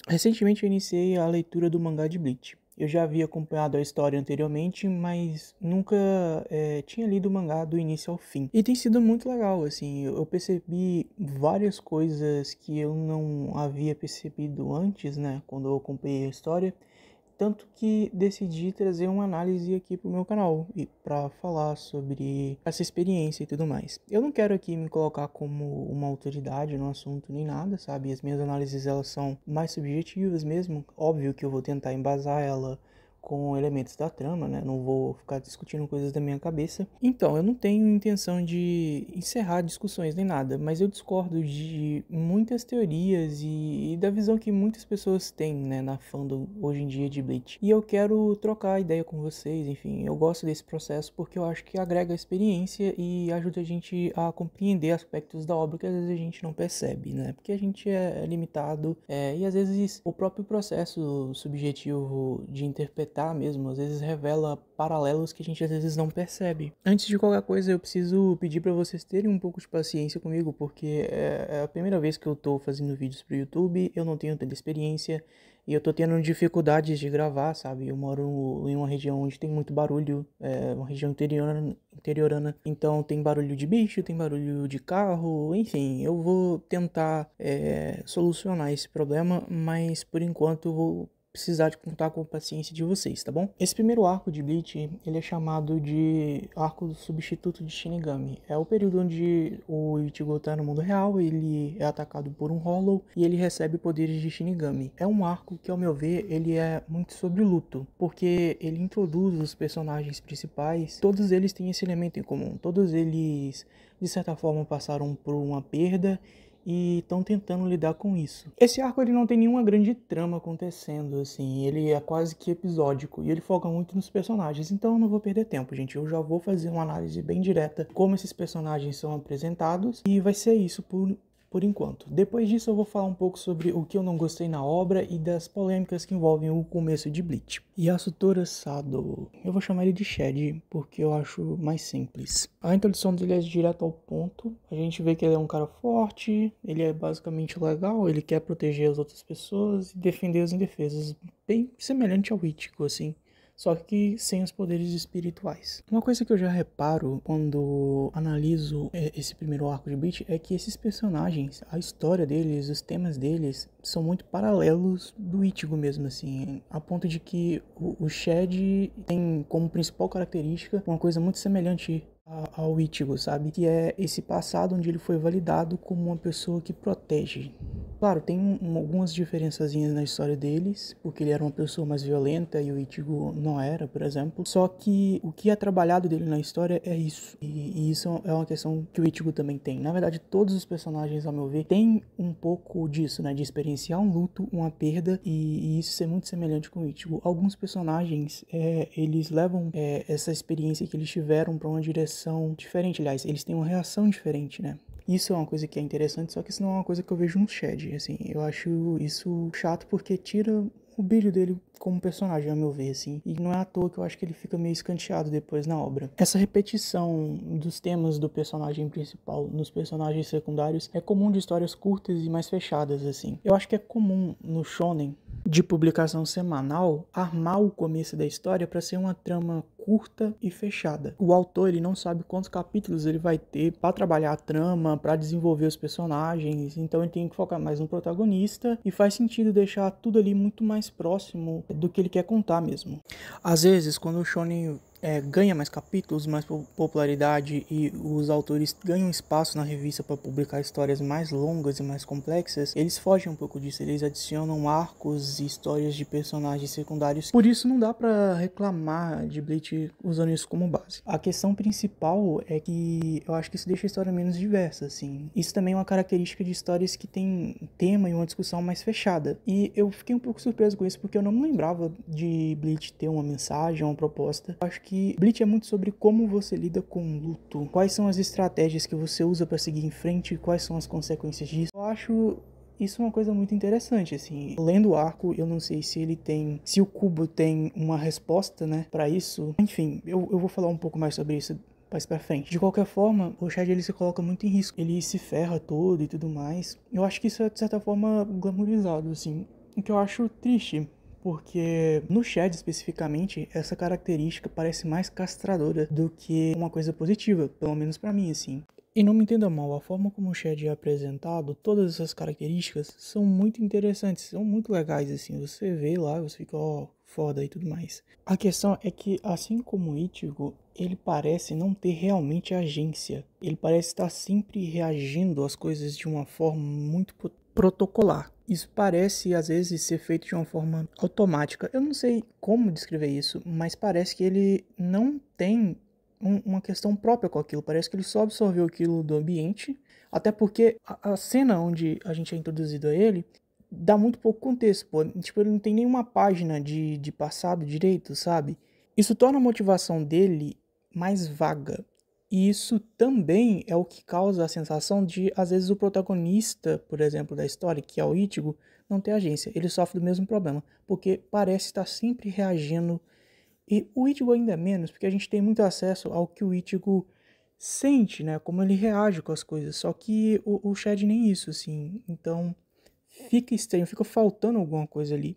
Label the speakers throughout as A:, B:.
A: Recentemente eu iniciei a leitura do mangá de Bleach. Eu já havia acompanhado a história anteriormente, mas nunca tinha lido o mangá do início ao fim. E tem sido muito legal, assim, eu percebi várias coisas que eu não havia percebido antes, né, quando eu acompanhei a história. Tanto que decidi trazer uma análise aqui pro meu canal e para falar sobre essa experiência e tudo mais. Eu não quero aqui me colocar como uma autoridade no assunto nem nada, sabe? As minhas análises elas são mais subjetivas mesmo. Óbvio que eu vou tentar embasar ela com elementos da trama, né? Não vou ficar discutindo coisas da minha cabeça. Então, eu não tenho intenção de encerrar discussões nem nada, mas eu discordo de muitas teorias e da visão que muitas pessoas têm, né, na fandom hoje em dia de Bleach. E eu quero trocar ideia com vocês, enfim, eu gosto desse processo porque eu acho que agrega experiência e ajuda a gente a compreender aspectos da obra que às vezes a gente não percebe, né? Porque a gente é limitado e às vezes o próprio processo subjetivo de interpretar mesmo, às vezes revela paralelos que a gente às vezes não percebe. Antes de qualquer coisa, eu preciso pedir para vocês terem um pouco de paciência comigo, porque é a primeira vez que eu tô fazendo vídeos pro YouTube, eu não tenho tanta experiência e eu tô tendo dificuldades de gravar, sabe? Eu moro em uma região onde tem muito barulho, uma região interiorana, então tem barulho de bicho, tem barulho de carro, enfim, eu vou tentar solucionar esse problema, mas por enquanto eu vou precisar de contar com a paciência de vocês, tá bom? Esse primeiro arco de Bleach, ele é chamado de arco do substituto de Shinigami. É o período onde o Ichigo tá no mundo real, ele é atacado por um Hollow e ele recebe poderes de Shinigami. É um arco que, ao meu ver, ele é muito sobre luto, porque ele introduz os personagens principais, todos eles têm esse elemento em comum, todos eles, de certa forma, passaram por uma perda e estão tentando lidar com isso. Esse arco ele não tem nenhuma grande trama acontecendo, assim, ele é quase que episódico e ele foca muito nos personagens, então eu não vou perder tempo, gente, eu já vou fazer uma análise bem direta como esses personagens são apresentados e vai ser isso por enquanto. Depois disso eu vou falar um pouco sobre o que eu não gostei na obra e das polêmicas que envolvem o começo de Bleach. Yasutora Sado, eu vou chamar ele de Shed porque eu acho mais simples. A introdução dele é direto ao ponto, a gente vê que ele é um cara forte, ele é basicamente legal, ele quer proteger as outras pessoas e defender os indefesos, bem semelhante ao Ichigo, assim. Só que sem os poderes espirituais. Uma coisa que eu já reparo quando analiso esse primeiro arco de Bleach é que esses personagens, a história deles, os temas deles, são muito paralelos do Ichigo mesmo, assim. A ponto de que o Shed tem como principal característica uma coisa muito semelhante ao Ichigo, sabe? Que é esse passado onde ele foi validado como uma pessoa que protege. Claro, tem algumas diferençazinhas na história deles, porque ele era uma pessoa mais violenta e o Ichigo não era, por exemplo. Só que o que é trabalhado dele na história é isso. E isso é uma questão que o Ichigo também tem. Na verdade, todos os personagens, ao meu ver, têm um pouco disso, né? De experienciar um luto, uma perda, e isso ser muito semelhante com o Ichigo. Alguns personagens, eles levam essa experiência que eles tiveram para uma direção diferente. Aliás, eles têm uma reação diferente, né? Isso é uma coisa que é interessante, só que isso não é uma coisa que eu vejo no Shed, assim, eu acho isso chato porque tira o brilho dele como personagem, a meu ver, assim, e não é à toa que eu acho que ele fica meio escanteado depois na obra. Essa repetição dos temas do personagem principal nos personagens secundários é comum de histórias curtas e mais fechadas, assim. Eu acho que é comum no shonen de publicação semanal armar o começo da história para ser uma trama curta e fechada. O autor ele não sabe quantos capítulos ele vai ter para trabalhar a trama, para desenvolver os personagens, então ele tem que focar mais no protagonista e faz sentido deixar tudo ali muito mais próximo do que ele quer contar mesmo. Às vezes, quando o shonen ganha mais capítulos, mais popularidade e os autores ganham espaço na revista para publicar histórias mais longas e mais complexas, eles fogem um pouco disso, eles adicionam arcos e histórias de personagens secundários. Por isso não dá para reclamar de Bleach usando isso como base. A questão principal é que eu acho que isso deixa a história menos diversa, assim. Isso também é uma característica de histórias que tem tema e uma discussão mais fechada. E eu fiquei um pouco surpreso com isso porque eu não me lembrava de Bleach ter uma mensagem, uma proposta. Eu acho que Bleach é muito sobre como você lida com o luto, quais são as estratégias que você usa para seguir em frente, quais são as consequências disso. Eu acho isso é uma coisa muito interessante, assim. Lendo o arco, eu não sei se ele tem, se o Kubo tem uma resposta, né, para isso. Enfim, eu vou falar um pouco mais sobre isso mais pra frente. De qualquer forma, o Shed ele se coloca muito em risco. Ele se ferra todo e tudo mais. Eu acho que isso é, de certa forma, glamourizado, assim. O que eu acho triste, porque no Shed especificamente, essa característica parece mais castradora do que uma coisa positiva, pelo menos pra mim, assim. E não me entenda mal, a forma como o Shed é apresentado, todas essas características são muito interessantes, são muito legais, assim. Você vê lá, você fica, ó, foda e tudo mais. A questão é que, assim como o Ichigo, ele parece não ter realmente agência. Ele parece estar sempre reagindo às coisas de uma forma muito protocolar. Isso parece, às vezes, ser feito de uma forma automática. Eu não sei como descrever isso, mas parece que ele não tem uma questão própria com aquilo. Parece que ele só absorveu aquilo do ambiente. Até porque a cena onde a gente é introduzido a ele dá muito pouco contexto, pô. Tipo, ele não tem nenhuma página de passado direito, sabe? Isso torna a motivação dele mais vaga. E isso também é o que causa a sensação de, às vezes, o protagonista, por exemplo, da história, que é o Ichigo, não ter agência. Ele sofre do mesmo problema, porque parece estar sempre reagindo. E o Ichigo ainda menos, porque a gente tem muito acesso ao que o Ichigo sente, né? Como ele reage com as coisas. Só que o Shed nem isso, assim. Então fica estranho, fica faltando alguma coisa ali.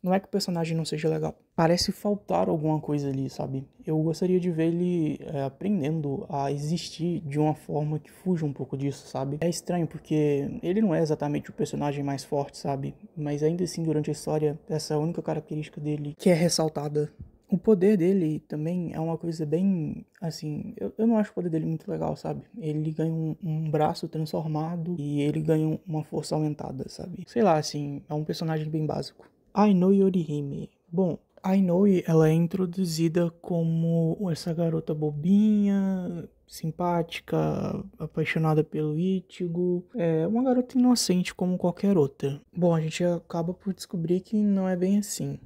A: Não é que o personagem não seja legal. Parece faltar alguma coisa ali, sabe? Eu gostaria de ver ele aprendendo a existir de uma forma que fuja um pouco disso, sabe? É estranho porque ele não é exatamente o personagem mais forte, sabe? Mas ainda assim, durante a história, essa é a única característica dele que é ressaltada. O poder dele também é uma coisa bem, assim, eu não acho o poder dele muito legal, sabe? Ele ganha um braço transformado e ele ganha uma força aumentada, sabe? Sei lá, assim, é um personagem bem básico. Ainoi Orihime. Bom, Ainoi, ela é introduzida como essa garota bobinha, simpática, apaixonada pelo Ichigo. É uma garota inocente como qualquer outra. Bom, a gente acaba por descobrir que não é bem assim.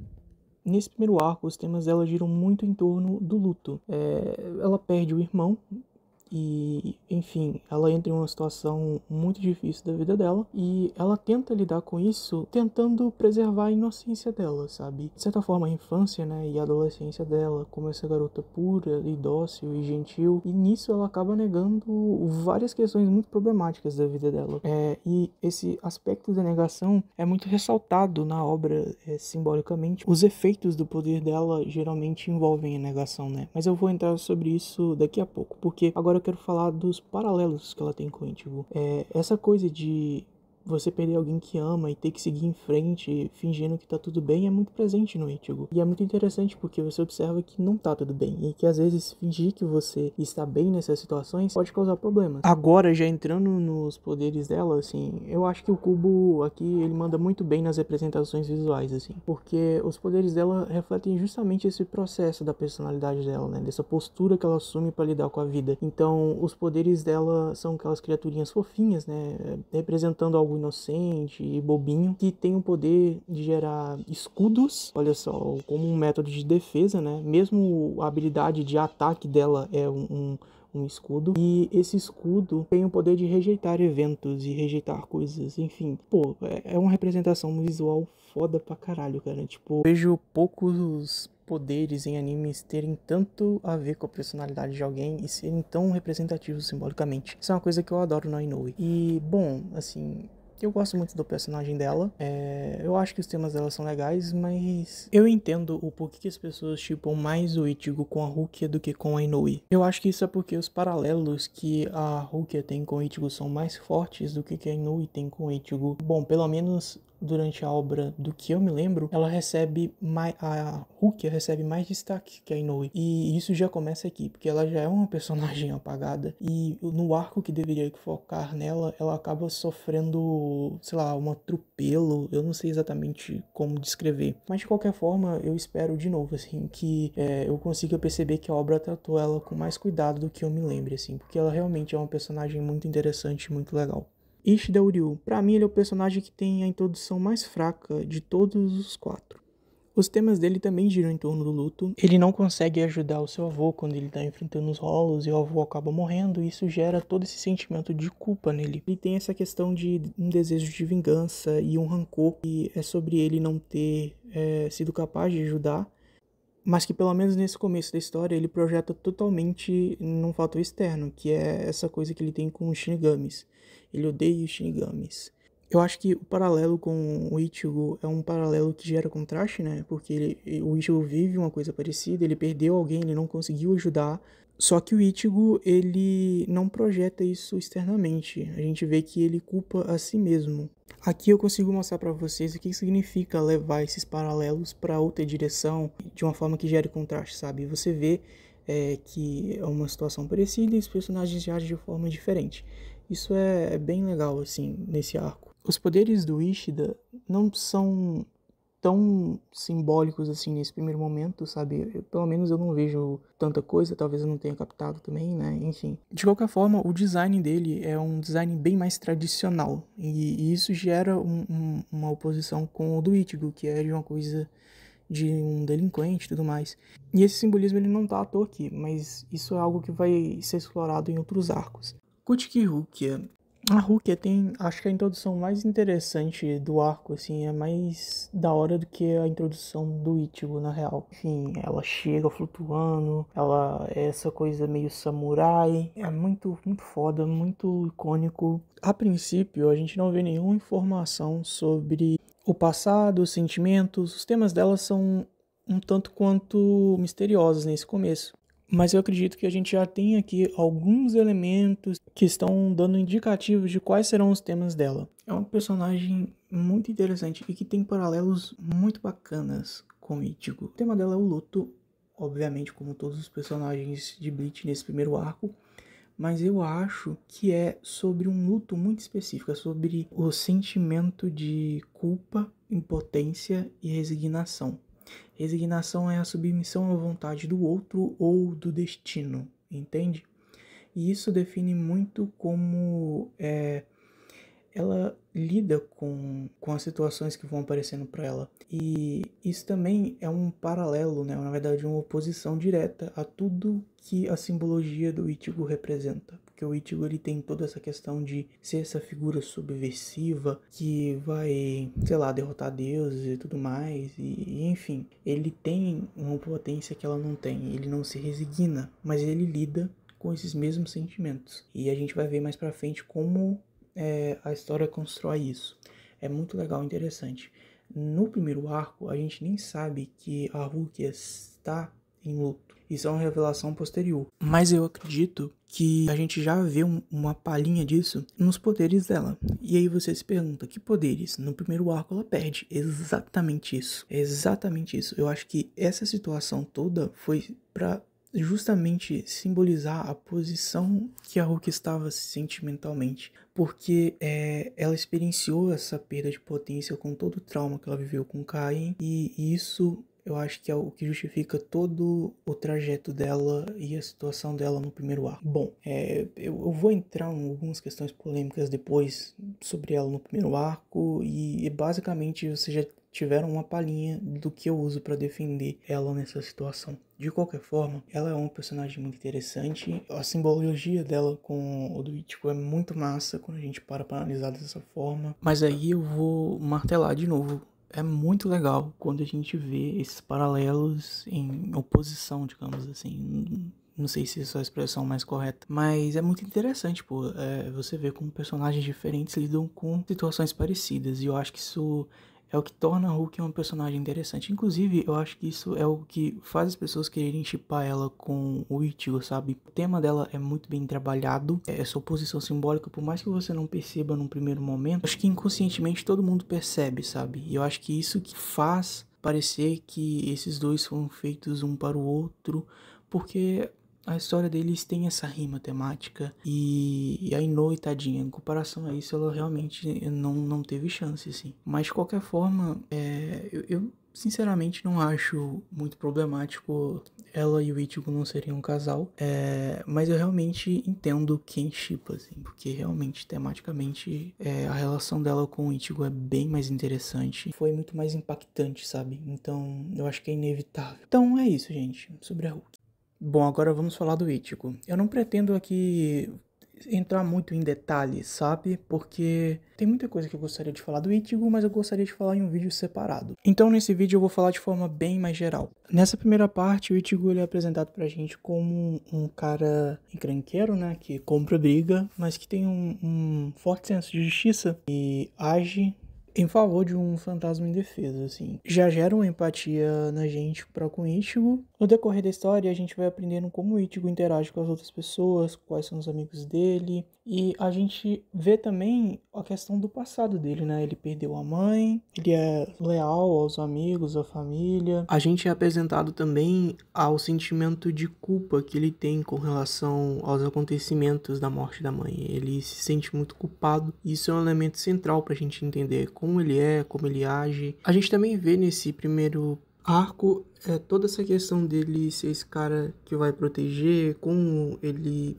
A: Nesse primeiro arco, os temas dela giram muito em torno do luto. Ela perde o irmão e, enfim, ela entra em uma situação muito difícil da vida dela e ela tenta lidar com isso tentando preservar a inocência dela, sabe? De certa forma, a infância, né, e a adolescência dela, como essa garota pura e dócil e gentil, e nisso ela acaba negando várias questões muito problemáticas da vida dela. E esse aspecto da negação é muito ressaltado na obra, simbolicamente. Os efeitos do poder dela geralmente envolvem a negação, né? Mas eu vou entrar sobre isso daqui a pouco, porque agora eu quero falar dos paralelos que ela tem com o Ichigo. Essa coisa de você perder alguém que ama e ter que seguir em frente fingindo que tá tudo bem é muito presente no Ichigo. E é muito interessante porque você observa que não tá tudo bem e que às vezes fingir que você está bem nessas situações pode causar problemas. Agora, já entrando nos poderes dela, assim, eu acho que o Kubo aqui, ele manda muito bem nas representações visuais, assim, porque os poderes dela refletem justamente esse processo da personalidade dela, né, dessa postura que ela assume para lidar com a vida. Então, os poderes dela são aquelas criaturinhas fofinhas, né, representando algo inocente e bobinho, que tem o poder de gerar escudos, olha só, como um método de defesa, né? Mesmo a habilidade de ataque dela é um escudo, e esse escudo tem o poder de rejeitar eventos e rejeitar coisas, enfim. Pô, é uma representação visual foda pra caralho, cara. Tipo, vejo poucos poderes em animes terem tanto a ver com a personalidade de alguém e serem tão representativos simbolicamente. Isso é uma coisa que eu adoro no Inoue. E, bom, assim, eu gosto muito do personagem dela. Eu acho que os temas dela são legais, mas eu entendo o porquê que as pessoas chipam mais o Ichigo com a Rukia do que com a Inoue. Eu acho que isso é porque os paralelos que a Rukia tem com o Ichigo são mais fortes do que a Inoue tem com o Ichigo. Bom, pelo menos durante a obra, do que eu me lembro, ela recebe mais, a Rukia recebe mais destaque que a Inoue. E isso já começa aqui, porque ela já é uma personagem apagada. E no arco que deveria focar nela, ela acaba sofrendo, sei lá, um atropelo. Eu não sei exatamente como descrever. Mas de qualquer forma, eu espero de novo, assim, que eu consiga perceber que a obra tratou ela com mais cuidado do que eu me lembre, assim. Porque ela realmente é uma personagem muito interessante e muito legal. Ishida Uryu, pra mim ele é o personagem que tem a introdução mais fraca de todos os quatro. Os temas dele também giram em torno do luto. Ele não consegue ajudar o seu avô quando ele tá enfrentando os rolos e o avô acaba morrendo, e isso gera todo esse sentimento de culpa nele. Ele tem essa questão de um desejo de vingança e um rancor, e é sobre ele não ter sido capaz de ajudar, mas que pelo menos nesse começo da história ele projeta totalmente num fator externo, que é essa coisa que ele tem com os Shinigamis. Ele odeia os Shinigamis. Eu acho que o paralelo com o Ichigo é um paralelo que gera contraste, né? Porque o Ichigo vive uma coisa parecida, ele perdeu alguém, ele não conseguiu ajudar. Só que o Ichigo, ele não projeta isso externamente. A gente vê que ele culpa a si mesmo. Aqui eu consigo mostrar pra vocês o que significa levar esses paralelos pra outra direção de uma forma que gere contraste, sabe? Você vê que é uma situação parecida e os personagens agem de forma diferente. Isso é bem legal, assim, nesse arco. Os poderes do Ishida não são tão simbólicos assim nesse primeiro momento, sabe? Pelo menos eu não vejo tanta coisa, talvez eu não tenha captado também, né? Enfim. De qualquer forma, o design dele é um design bem mais tradicional. E isso gera uma oposição com o do Ichigo, que é de uma coisa de um delinquente e tudo mais. E esse simbolismo ele não tá à toa aqui, mas isso é algo que vai ser explorado em outros arcos. Kuchiki Rukia. A Rukia tem, acho que a introdução mais interessante do arco, assim, é mais da hora do que a introdução do Ichigo, na real. Enfim, ela chega flutuando, ela é essa coisa meio samurai, é muito, muito foda, muito icônico. A princípio, a gente não vê nenhuma informação sobre o passado, os sentimentos, os temas dela são um tanto quanto misteriosos nesse começo. Mas eu acredito que a gente já tem aqui alguns elementos que estão dando indicativos de quais serão os temas dela. É uma personagem muito interessante e que tem paralelos muito bacanas com o Ichigo. O tema dela é o luto, obviamente, como todos os personagens de Bleach nesse primeiro arco. Mas eu acho que é sobre um luto muito específico, é sobre o sentimento de culpa, impotência e resignação. Resignação é a submissão à vontade do outro ou do destino, entende? E isso define muito como ela lida com as situações que vão aparecendo para ela. E isso também é um paralelo, né? Na verdade, uma oposição direta a tudo que a simbologia do Ichigo representa. Porque o Ichigo ele tem toda essa questão de ser essa figura subversiva que vai, sei lá, derrotar deuses e tudo mais. E enfim, ele tem uma potência que ela não tem. Ele não se resigna, mas ele lida com esses mesmos sentimentos. E a gente vai ver mais pra frente como a história constrói isso. É muito legal e interessante. No primeiro arco, a gente nem sabe que a Rukia está em luto. Isso é uma revelação posterior. Mas eu acredito que a gente já vê uma palhinha disso nos poderes dela. E aí você se pergunta, que poderes? No primeiro arco ela perde. Exatamente isso. Exatamente isso. Eu acho que essa situação toda foi pra justamente simbolizar a posição que a Rukia estava sentimentalmente, porque ela experienciou essa perda de potência com todo o trauma que ela viveu com Kain, e isso eu acho que é o que justifica todo o trajeto dela e a situação dela no primeiro arco. Bom, eu vou entrar em algumas questões polêmicas depois sobre ela no primeiro arco, e basicamente você já tiveram uma palhinha do que eu uso para defender ela nessa situação. De qualquer forma, ela é uma personagem muito interessante. A simbologia dela com o do Ichigo é muito massa quando a gente para analisar dessa forma. Mas aí eu vou martelar de novo. É muito legal quando a gente vê esses paralelos em oposição, digamos assim. Não sei se essa é a expressão mais correta, mas é muito interessante, pô, você ver como personagens diferentes lidam com situações parecidas, e eu acho que isso é o que torna a Rukia uma personagem interessante. Inclusive, eu acho que isso é o que faz as pessoas quererem shippar ela com o Ichigo, sabe? O tema dela é muito bem trabalhado, essa oposição simbólica, por mais que você não perceba num primeiro momento, acho que inconscientemente todo mundo percebe, sabe? E eu acho que isso que faz parecer que esses dois foram feitos um para o outro, porque a história deles tem essa rima temática, e a Inoue, tadinha, em comparação a isso, ela realmente não teve chance, assim. Mas de qualquer forma, eu sinceramente não acho muito problemático ela e o Ichigo não serem um casal, mas eu realmente entendo quem shippa, assim, porque realmente, tematicamente, a relação dela com o Ichigo é bem mais interessante, foi muito mais impactante, sabe? Então, eu acho que é inevitável. Então, é isso, gente, sobre a Rukia. Bom, agora vamos falar do Ichigo. Eu não pretendo aqui entrar muito em detalhes, sabe? Porque tem muita coisa que eu gostaria de falar do Ichigo, mas eu gostaria de falar em um vídeo separado. Então nesse vídeo eu vou falar de forma bem mais geral. Nessa primeira parte, o Ichigo ele é apresentado pra gente como um cara encrenqueiro, né? Que compra briga, mas que tem um forte senso de justiça e age em favor de um fantasma indefeso, assim. Já gera uma empatia na gente com o Ichigo. No decorrer da história, a gente vai aprendendo como o Ichigo interage com as outras pessoas, quais são os amigos dele. E a gente vê também a questão do passado dele, né? Ele perdeu a mãe, ele é leal aos amigos, à família. A gente é apresentado também ao sentimento de culpa que ele tem com relação aos acontecimentos da morte da mãe. Ele se sente muito culpado. E isso é um elemento central pra gente entender como ele é, como ele age. A gente também vê nesse primeiro arco toda essa questão dele ser esse cara que vai proteger, como ele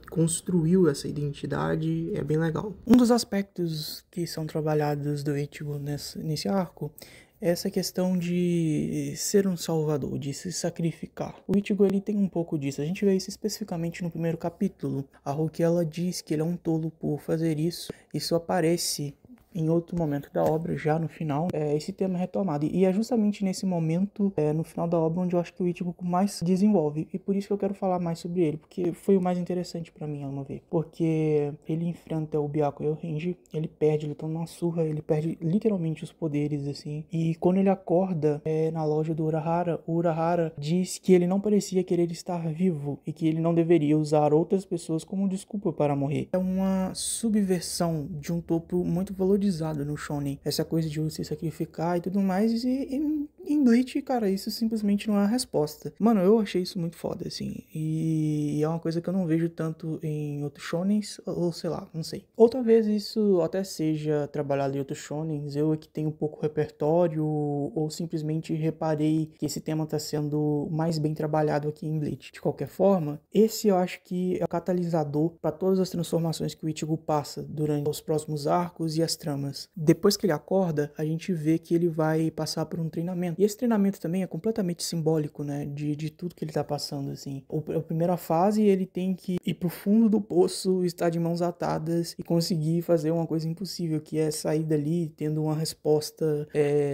A: construiu essa identidade, é bem legal. Um dos aspectos que são trabalhados do Ichigo nesse arco é essa questão de ser um salvador, de se sacrificar. O Ichigo ele tem um pouco disso, a gente vê isso especificamente no primeiro capítulo. A Ruki ela diz que ele é um tolo por fazer isso, isso aparece em outro momento da obra, já no final, esse tema é retomado. E é justamente nesse momento, no final da obra, onde eu acho que o Ichigo mais se desenvolve. E por isso que eu quero falar mais sobre ele, porque foi o mais interessante pra mim, ao meu ver. Porque ele enfrenta o Byakuya e o Renji, ele perde, ele toma uma surra, ele perde literalmente os poderes, assim. E quando ele acorda na loja do Urahara, o Urahara diz que ele não parecia querer estar vivo e que ele não deveria usar outras pessoas como desculpa para morrer. É uma subversão de um topo muito valorizado no shonen, essa coisa de se sacrificar e tudo mais, e em Bleach, cara, isso simplesmente não é a resposta. Mano, eu achei isso muito foda, assim, e é uma coisa que eu não vejo tanto em outros shonens, ou sei lá, não sei. Ou talvez isso até seja trabalhado em outros shonens, eu que tenho pouco repertório, ou simplesmente reparei que esse tema tá sendo mais bem trabalhado aqui em Bleach. De qualquer forma, esse eu acho que é o catalisador para todas as transformações que o Ichigo passa durante os próximos arcos e as tramas. Depois que ele acorda, a gente vê que ele vai passar por um treinamento. E esse treinamento também é completamente simbólico, né? De tudo que ele tá passando, assim. A primeira fase, ele tem que ir pro fundo do poço, estar de mãos atadas e conseguir fazer uma coisa impossível, que é sair dali tendo uma resposta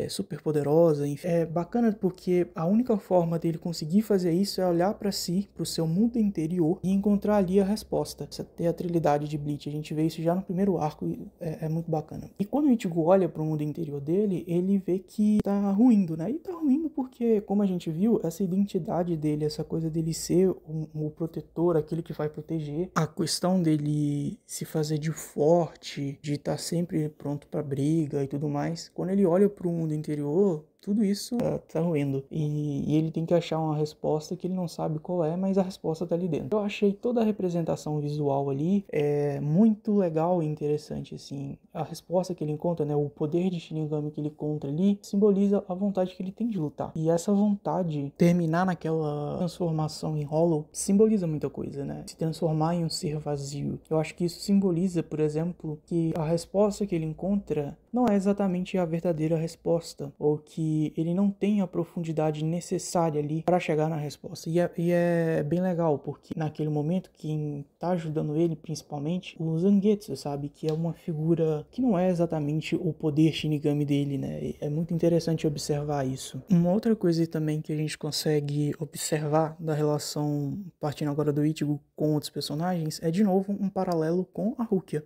A: super poderosa. Enfim. É bacana porque a única forma dele conseguir fazer isso é olhar para si, pro seu mundo interior e encontrar ali a resposta. Essa teatralidade de Bleach, a gente vê isso já no primeiro arco, é muito bacana. E quando o Ichigo olha pro mundo interior dele, ele vê que tá ruindo, né? E tá ruindo porque, como a gente viu, essa identidade dele, essa coisa dele ser o protetor, aquele que vai proteger, a questão dele se fazer de forte, de estar sempre pronto pra briga e tudo mais, quando ele olha pro mundo interior, tudo isso tá ruindo. E ele tem que achar uma resposta que ele não sabe qual é, mas a resposta tá ali dentro. Eu achei toda a representação visual ali muito legal e interessante, assim. A resposta que ele encontra, né, o poder de Shinigami que ele encontra ali, simboliza a vontade que ele tem de lutar. E essa vontade, terminar naquela transformação em Hollow, simboliza muita coisa, né? Se transformar em um ser vazio. Eu acho que isso simboliza, por exemplo, que a resposta que ele encontra não é exatamente a verdadeira resposta, ou que ele não tem a profundidade necessária ali para chegar na resposta. E é bem legal, porque naquele momento quem tá ajudando ele, principalmente, o Zangetsu, sabe? Que é uma figura que não é exatamente o poder Shinigami dele, né? É muito interessante observar isso. Uma outra coisa também que a gente consegue observar da relação, partindo agora do Ichigo com outros personagens, é de novo um paralelo com a Rukia.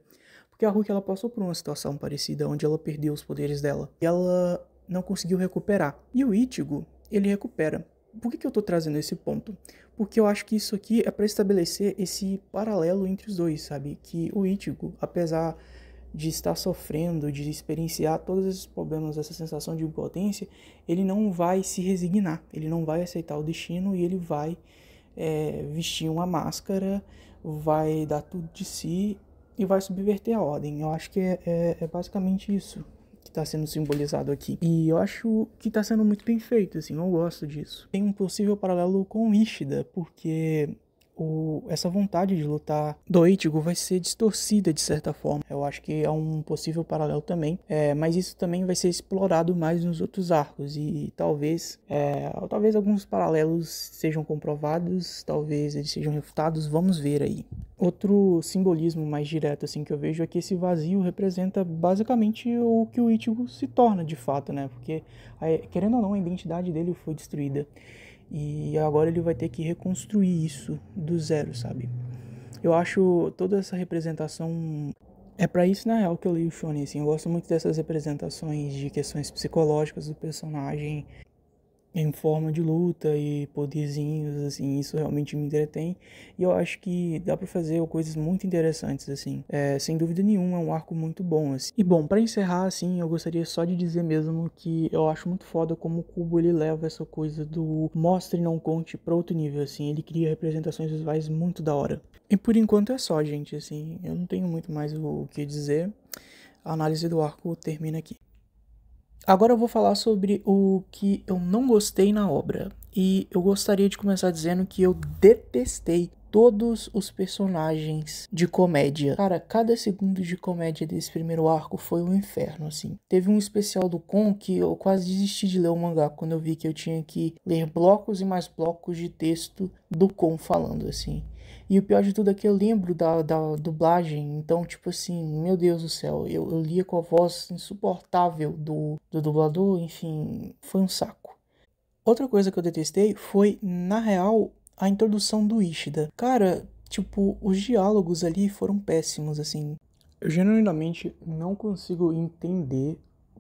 A: Porque a Rukia ela passou por uma situação parecida, onde ela perdeu os poderes dela. E ela não conseguiu recuperar. E o Ichigo, ele recupera. Por que eu tô trazendo esse ponto? Porque eu acho que isso aqui é para estabelecer esse paralelo entre os dois, sabe? Que o Ichigo, apesar de estar sofrendo, de experienciar todos esses problemas, essa sensação de impotência, ele não vai se resignar, ele não vai aceitar o destino e ele vai vestir uma máscara, vai dar tudo de si e vai subverter a ordem. Eu acho que é basicamente isso que está sendo simbolizado aqui. E eu acho que está sendo muito bem feito, assim, eu gosto disso. Tem um possível paralelo com o Ishida, porque essa vontade de lutar do Ichigo vai ser distorcida de certa forma. Eu acho que é um possível paralelo também, mas isso também vai ser explorado mais nos outros arcos e talvez alguns paralelos sejam comprovados, talvez eles sejam refutados, vamos ver aí. Outro simbolismo mais direto assim que eu vejo é que esse vazio representa basicamente o que o Ichigo se torna de fato, né? Porque querendo ou não, a identidade dele foi destruída. E agora ele vai ter que reconstruir isso do zero, sabe? Eu acho toda essa representação... É pra isso, na real, que eu leio o Shonen, assim. Eu gosto muito dessas representações de questões psicológicas do personagem em forma de luta e poderzinhos, assim, isso realmente me entretém. E eu acho que dá pra fazer coisas muito interessantes, assim. Sem dúvida nenhuma, é um arco muito bom, assim. E bom, pra encerrar, assim, eu gostaria só de dizer mesmo que eu acho muito foda como o Kubo, ele leva essa coisa do mostre e não conte pra outro nível, assim. Ele cria representações visuais muito da hora. E por enquanto é só, gente, assim. Eu não tenho muito mais o que dizer. A análise do arco termina aqui. Agora eu vou falar sobre o que eu não gostei na obra. E eu gostaria de começar dizendo que eu detestei todos os personagens de comédia. Cara, cada segundo de comédia desse primeiro arco foi um inferno, assim. Teve um especial do Kon que eu quase desisti de ler o mangá quando eu vi que eu tinha que ler blocos e mais blocos de texto do Kon falando, assim. E o pior de tudo é que eu lembro da dublagem. Então, tipo assim, meu Deus do céu. Eu lia com a voz insuportável do dublador. Enfim, foi um saco. Outra coisa que eu detestei foi, na real, a introdução do Ishida. Cara, tipo, os diálogos ali foram péssimos, assim. Eu genuinamente não consigo entender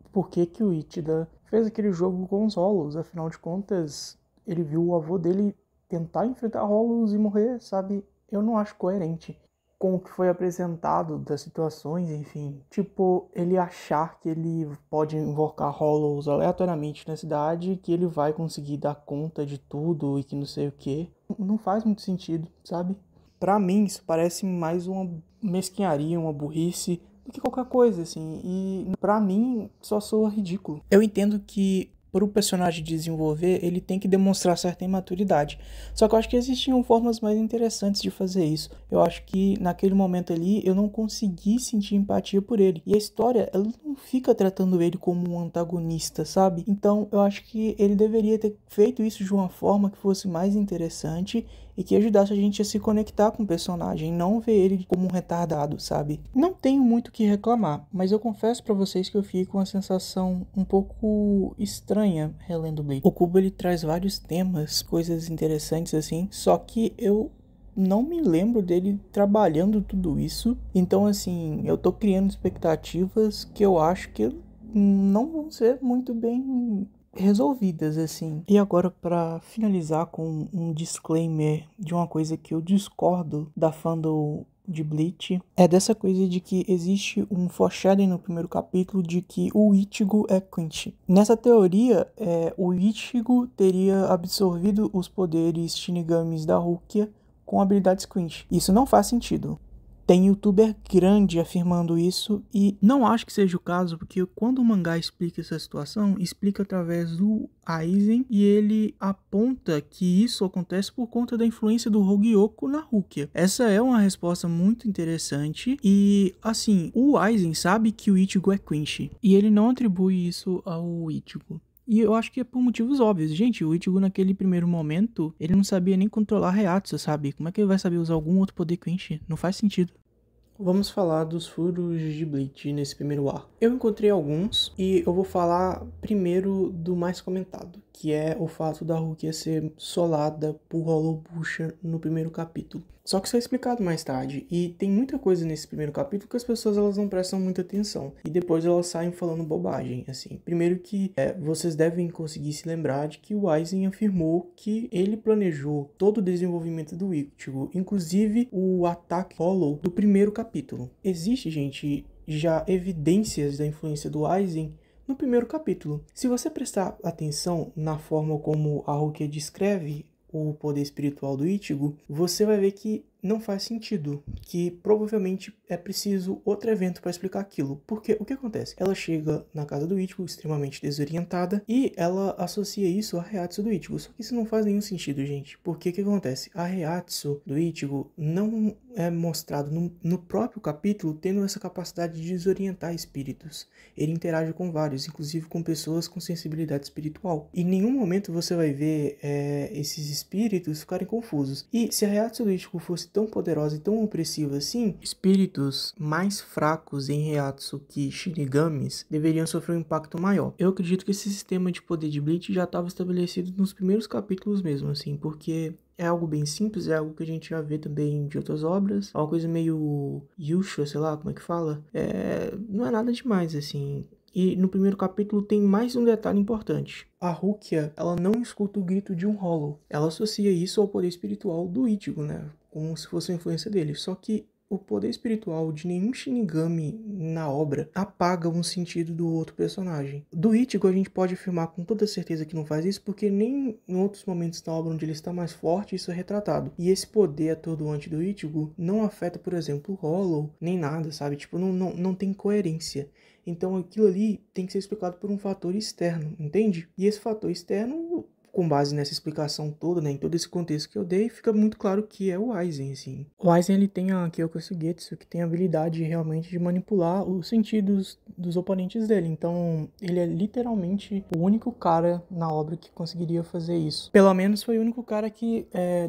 A: por que o Ishida fez aquele jogo com os Hollows. Afinal de contas, ele viu o avô dele tentar enfrentar Hollows e morrer, sabe? Eu não acho coerente com o que foi apresentado das situações, enfim. Tipo, ele achar que ele pode invocar Hollows aleatoriamente na cidade, que ele vai conseguir dar conta de tudo e que não sei o que. Não faz muito sentido, sabe? Pra mim, isso parece mais uma mesquinharia, uma burrice do que qualquer coisa, assim. E pra mim, só soa ridículo. Eu entendo que para o personagem desenvolver, ele tem que demonstrar certa imaturidade. Só que eu acho que existiam formas mais interessantes de fazer isso. Eu acho que naquele momento ali eu não consegui sentir empatia por ele. E a história, ela não fica tratando ele como um antagonista, sabe? Então eu acho que ele deveria ter feito isso de uma forma que fosse mais interessante e que ajudasse a gente a se conectar com o personagem, não ver ele como um retardado, sabe? Não tenho muito o que reclamar, mas eu confesso pra vocês que eu fiquei com uma sensação um pouco estranha relendo Bleach. O Kubo, ele traz vários temas, coisas interessantes assim, só que eu não me lembro dele trabalhando tudo isso. Então, assim, eu tô criando expectativas que eu acho que não vão ser muito bem resolvidas, assim. E agora, para finalizar com um disclaimer de uma coisa que eu discordo da fandom de Bleach, é dessa coisa de que existe um foreshadowing no primeiro capítulo de que o Ichigo é Quinch. Nessa teoria, o Ichigo teria absorvido os poderes Shinigamis da Rukia com habilidades Quinch. Isso não faz sentido. Tem youtuber grande afirmando isso e não acho que seja o caso, porque quando o mangá explica essa situação, explica através do Aizen e ele aponta que isso acontece por conta da influência do Hogyoku na Rukia. Essa é uma resposta muito interessante e, assim, o Aizen sabe que o Ichigo é Quinch e ele não atribui isso ao Ichigo. E eu acho que é por motivos óbvios. Gente, o Ichigo naquele primeiro momento, ele não sabia nem controlar Reiatsu, sabe? Como é que ele vai saber usar algum outro poder Quinch? Não faz sentido. Vamos falar dos furos de Bleach nesse primeiro arco. Eu encontrei alguns e eu vou falar primeiro do mais comentado, que é o fato da Rukia ser solada por Hollow Pusher no primeiro capítulo. Só que isso é explicado mais tarde, e tem muita coisa nesse primeiro capítulo que as pessoas elas não prestam muita atenção, e depois elas saem falando bobagem, assim. Primeiro que vocês devem conseguir se lembrar de que o Aizen afirmou que ele planejou todo o desenvolvimento do Ichigo, inclusive o ataque Hollow do primeiro capítulo. Existe, gente, já evidências da influência do Aizen no primeiro capítulo. Se você prestar atenção na forma como a Rukia descreve o poder espiritual do Ichigo, você vai ver que não faz sentido, que provavelmente é preciso outro evento para explicar aquilo. Porque o que acontece? Ela chega na casa do Ichigo extremamente desorientada e ela associa isso à Heihatsu do Ichigo. Só que isso não faz nenhum sentido, gente. Porque o que acontece? A Heihatsu do Ichigo não é mostrado no próprio capítulo tendo essa capacidade de desorientar espíritos. Ele interage com vários, inclusive com pessoas com sensibilidade espiritual. Em nenhum momento você vai ver esses espíritos ficarem confusos. E se a Heihatsu do Ichigo fosse tão poderosa e tão opressiva assim, espíritos mais fracos em Heihatsu que Shinigamis deveriam sofrer um impacto maior. Eu acredito que esse sistema de poder de Bleach já estava estabelecido nos primeiros capítulos mesmo, assim, porque é algo bem simples, é algo que a gente já vê também de outras obras. É uma coisa meio Yusha, sei lá como é que fala. Não é nada demais, assim. E no primeiro capítulo tem mais um detalhe importante. A Rukia, ela não escuta o grito de um Hollow. Ela associa isso ao poder espiritual do Ichigo, né? Como se fosse a influência dele. Só que o poder espiritual de nenhum Shinigami na obra apaga um sentido do outro personagem. Do Ichigo a gente pode afirmar com toda certeza que não faz isso, porque nem em outros momentos da obra onde ele está mais forte isso é retratado. E esse poder atordoante do Ichigo não afeta, por exemplo, o Hollow, nem nada, sabe? Tipo, não tem coerência. Então aquilo ali tem que ser explicado por um fator externo, entende? E esse fator externo, com base nessa explicação toda, né, em todo esse contexto que eu dei, fica muito claro que é o Aizen, assim. O Aizen, ele tem a Kyoko Suigetsu, que tem a habilidade realmente de manipular os sentidos dos oponentes dele. Então, ele é literalmente o único cara na obra que conseguiria fazer isso. Pelo menos foi o único cara que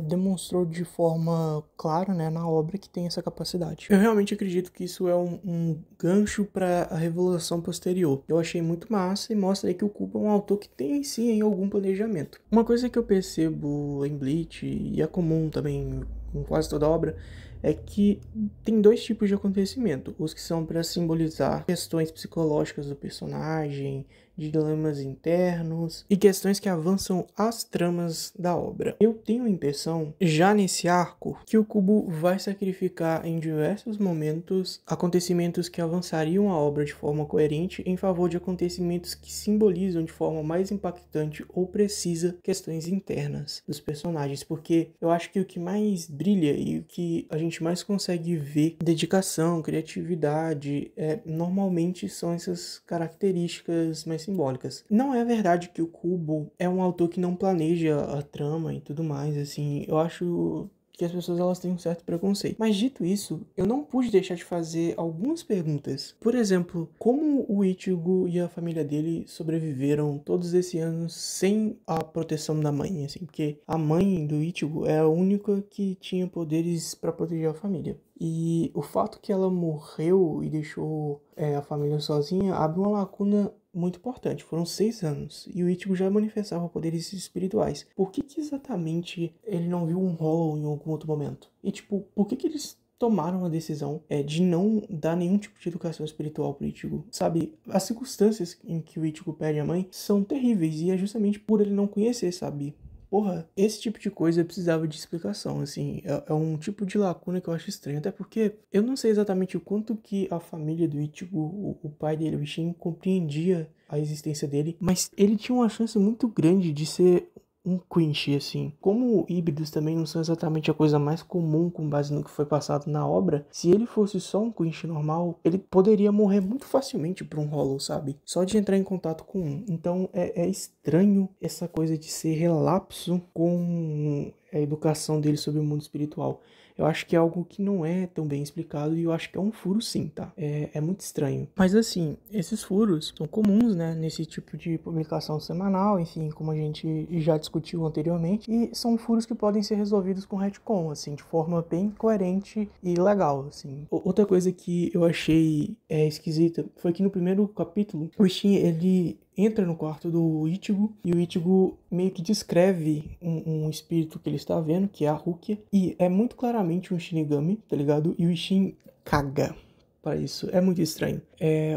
A: demonstrou de forma clara, né, na obra que tem essa capacidade. Eu realmente acredito que isso é um gancho para a revolução posterior. Eu achei muito massa e mostra aí que o Kubo é um autor que tem sim algum planejamento. Uma coisa que eu percebo em Bleach, e é comum também em quase toda obra, é que tem dois tipos de acontecimento. Os que são para simbolizar questões psicológicas do personagem, de dilemas internos e questões que avançam as tramas da obra. Eu tenho a impressão, já nesse arco, que o Kubo vai sacrificar em diversos momentos acontecimentos que avançariam a obra de forma coerente em favor de acontecimentos que simbolizam de forma mais impactante ou precisa questões internas dos personagens, porque eu acho que o que mais brilha e o que a gente mais consegue ver dedicação, criatividade, normalmente são essas características mais simbólicas. Não é verdade que o Kubo é um autor que não planeja a trama e tudo mais, assim, eu acho que as pessoas elas têm um certo preconceito. Mas dito isso, eu não pude deixar de fazer algumas perguntas. Por exemplo, como o Ichigo e a família dele sobreviveram todos esses anos sem a proteção da mãe, assim, porque a mãe do Ichigo é a única que tinha poderes para proteger a família. E o fato que ela morreu e deixou a família sozinha abre uma lacuna muito importante. Foram 6 anos e o Ichigo já manifestava poderes espirituais. Por que exatamente ele não viu um Hollow em algum outro momento? E tipo, por que eles tomaram a decisão de não dar nenhum tipo de educação espiritual pro Ichigo? Sabe, as circunstâncias em que o Ichigo perde a mãe são terríveis e é justamente por ele não conhecer, sabe? Porra, esse tipo de coisa precisava de explicação, assim, é um tipo de lacuna que eu acho estranho, até porque eu não sei exatamente o quanto que a família do Ichigo, o pai dele, o Ishin, compreendia a existência dele, mas ele tinha uma chance muito grande de ser um Quinch, assim. Como híbridos também não são exatamente a coisa mais comum com base no que foi passado na obra, se ele fosse só um Quinch normal, ele poderia morrer muito facilmente por um Hollow, sabe? Só de entrar em contato com um. Então é estranho essa coisa de ser relapso com a educação dele sobre o mundo espiritual. Eu acho que é algo que não é tão bem explicado e eu acho que é um furo sim, tá? É muito estranho. Mas assim, esses furos são comuns, né? Nesse tipo de publicação semanal, enfim, como a gente já discutiu anteriormente. E são furos que podem ser resolvidos com retcon, assim, de forma bem coerente e legal, assim. Outra coisa que eu achei esquisita foi que no primeiro capítulo, o Ishin, ele entra no quarto do Ichigo e o Ichigo meio que descreve um espírito que ele está vendo, que é a Rukia, e é muito claramente um Shinigami, tá ligado? E o Ishin caga para isso. É muito estranho.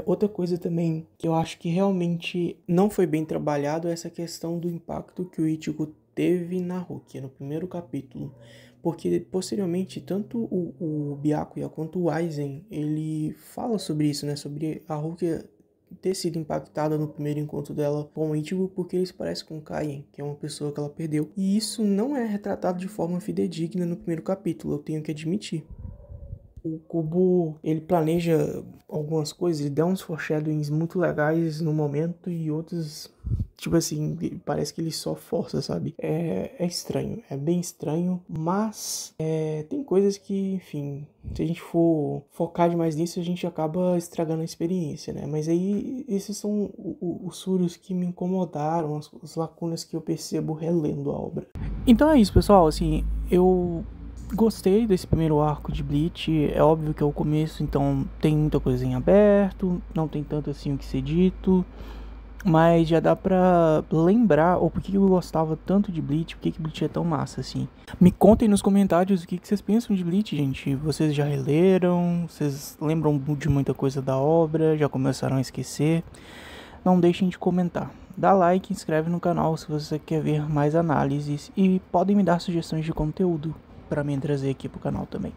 A: Outra coisa também que eu acho que realmente não foi bem trabalhado é essa questão do impacto que o Ichigo teve na Rukia, no primeiro capítulo. Porque posteriormente, tanto o Byakuya quanto o Aizen, ele fala sobre isso, né? Sobre a Rukia ter sido impactada no primeiro encontro dela com o Ichigo, porque ele se parece com Kaien, que é uma pessoa que ela perdeu. E isso não é retratado de forma fidedigna no primeiro capítulo, eu tenho que admitir. O Kubo, ele planeja algumas coisas, ele dá uns foreshadowings muito legais no momento e outros, tipo assim, parece que ele só força, sabe? É estranho, é bem estranho, mas tem coisas que, enfim, se a gente for focar demais nisso, a gente acaba estragando a experiência, né? Mas aí, esses são os furos que me incomodaram, as lacunas que eu percebo relendo a obra. Então é isso, pessoal, assim, eu gostei desse primeiro arco de Bleach. É óbvio que é o começo, então tem muita coisa em aberto, não tem tanto assim o que ser dito, mas já dá pra lembrar o porquê eu gostava tanto de Bleach, porquê que Bleach é tão massa assim. Me contem nos comentários o que vocês pensam de Bleach, gente. Vocês já releram? Vocês lembram de muita coisa da obra? Já começaram a esquecer? Não deixem de comentar. Dá like, inscreve no canal se você quer ver mais análises e podem me dar sugestões de conteúdo para mim trazer aqui pro canal também.